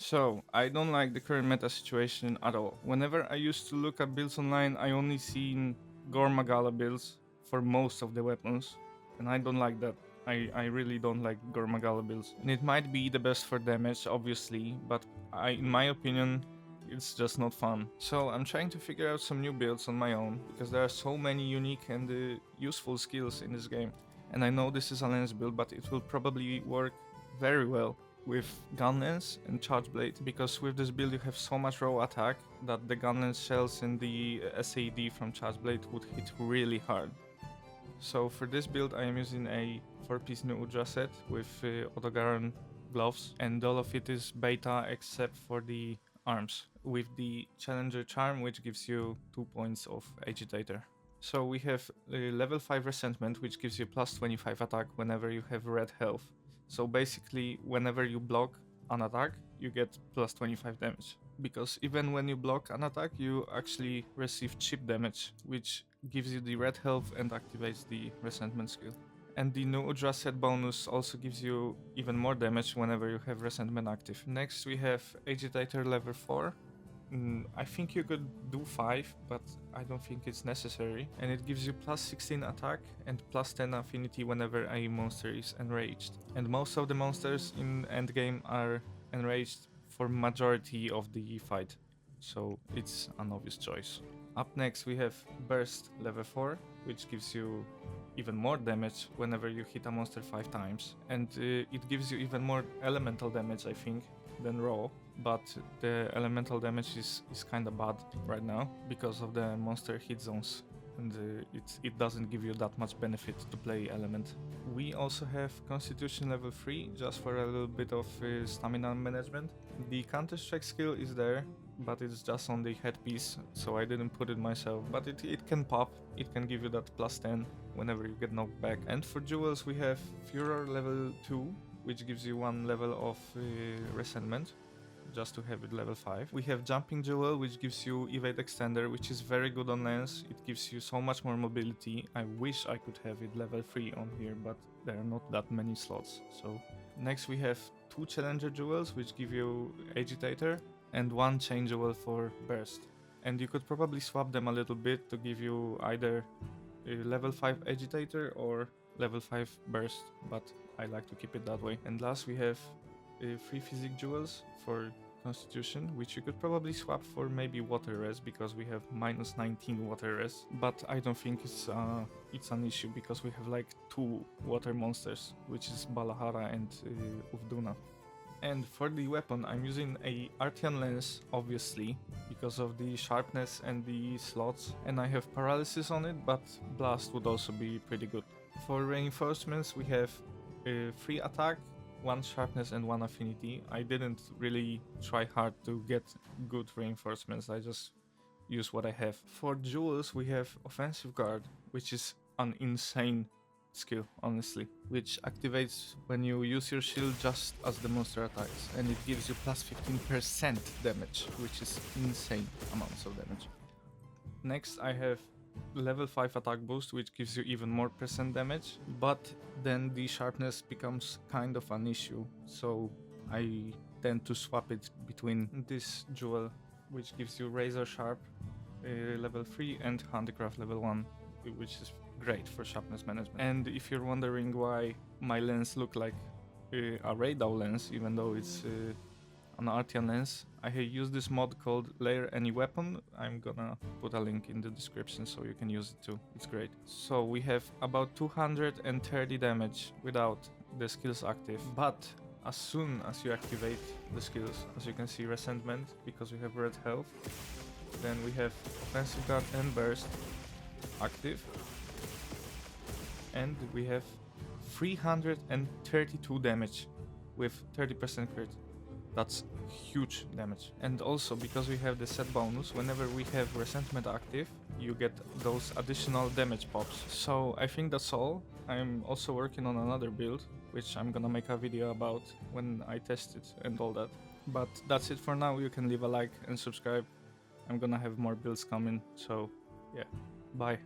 So, I don't like the current meta situation at all. Whenever I used to look at builds online, I only seen Gormagala builds for most of the weapons, and I don't like that. I really don't like Gormagala builds. And it might be the best for damage, obviously, but in my opinion, it's just not fun. So I'm trying to figure out some new builds on my own, because there are so many unique and useful skills in this game. And I know this is a lens build, but it will probably work very well with gun lens and charge blade, because with this build you have so much raw attack that the gun lens shells and the SAD from charge blade would hit really hard. So for this build I am using a 4-piece new Udra set with Odogaron gloves, and all of it is beta except for the arms, with the Challenger charm, which gives you 2 points of Agitator. So we have level 5 Resentment, which gives you plus 25 attack whenever you have red health. So basically, whenever you block an attack, you get plus 25 damage. Because even when you block an attack, you actually receive chip damage, which gives you the red health and activates the Resentment skill. And the new Udra set bonus also gives you even more damage whenever you have Resentment active. Next we have Agitator level 4. I think you could do 5, but I don't think it's necessary. And it gives you plus 16 attack and plus 10 affinity whenever a monster is enraged. And most of the monsters in Endgame are enraged for majority of the fight, so it's an obvious choice. Up next we have Burst level 4, which gives you even more damage whenever you hit a monster 5 times. And it gives you even more elemental damage, I think, than raw, but the elemental damage is kinda bad right now because of the monster hit zones, and it doesn't give you that much benefit to play element. We also have Constitution level 3, just for a little bit of stamina management. The counter strike skill is there, but it's just on the headpiece, so I didn't put it myself, but it can pop, it can give you that plus 10 whenever you get knocked back. And for jewels we have Furor level 2, which gives you 1 level of Resentment, just to have it level 5. We have Jumping Jewel, which gives you Evade Extender, which is very good on lens. It gives you so much more mobility. I wish I could have it level 3 on here, but there are not that many slots. So next we have 2 Challenger Jewels, which give you Agitator, and 1 Chain Jewel for Burst. And you could probably swap them a little bit to give you either a level 5 Agitator or level 5 Burst, but I like to keep it that way. And last we have 3 Physique Jewels for Constitution, which you could probably swap for maybe Water Res, because we have minus 19 Water Res, but I don't think it's an issue, because we have like 2 water monsters, which is Balahara and Uvduna. And for the weapon I'm using a Artian lens, obviously, because of the sharpness and the slots, and I have paralysis on it, but blast would also be pretty good. For reinforcements we have 3 attack, 1 sharpness and 1 affinity. I didn't really try hard to get good reinforcements, I just use what I have. For jewels we have offensive guard, which is an insane skill, honestly, which activates when you use your shield just as the monster attacks, and it gives you plus 15% damage, which is insane amounts of damage. Next I have level 5 attack boost, which gives you even more percent damage, but then the sharpness becomes kind of an issue, so I tend to swap it between this jewel, which gives you razor sharp level 3 and handicraft level 1, which is great for sharpness management. And if you're wondering why my lens look like a radar lens, even though it's an Artian lens, I used this mod called Layer Any Weapon. I'm gonna put a link in the description so you can use it too, it's great. So we have about 230 damage without the skills active, but as soon as you activate the skills, as you can see, Resentment, because we have red health, then we have Offensive Guard and Burst active, and we have 332 damage with 30% crit. That's huge damage. And also, because we have the set bonus, whenever we have Resentment active, you get those additional damage pops. So I think that's all. I'm also working on another build, which I'm gonna make a video about when I test it and all that. But that's it for now. You can leave a like and subscribe. I'm gonna have more builds coming, so yeah, bye.